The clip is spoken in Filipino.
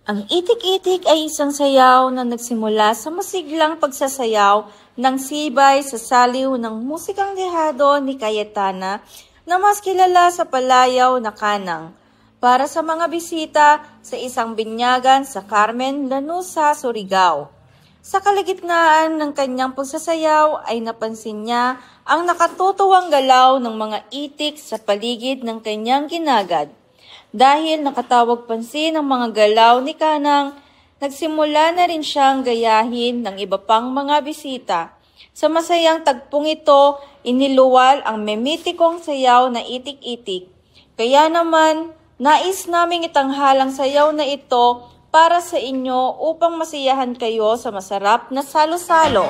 Ang itik-itik ay isang sayaw na nagsimula sa masiglang pagsasayaw ng sibay sa saliw ng musikang dehado ni Cayetana na mas kilala sa palayaw na kanang, para sa mga bisita sa isang binyagan sa Carmen, Lanuza, Surigao. Sa kalagitnaan ng kanyang pagsasayaw ay napansin niya ang nakatutuwang galaw ng mga itik sa paligid ng kanyang ginagad. Dahil nakatawag pansin ang mga galaw ni Kanang, nagsimula na rin siyang gayahin ng iba pang mga bisita. Sa masayang tagpong ito, iniluwal ang memitikong sayaw na itik-itik. Kaya naman, nais naming itanghalang sayaw na ito para sa inyo upang masiyahan kayo sa masarap na salo-salo.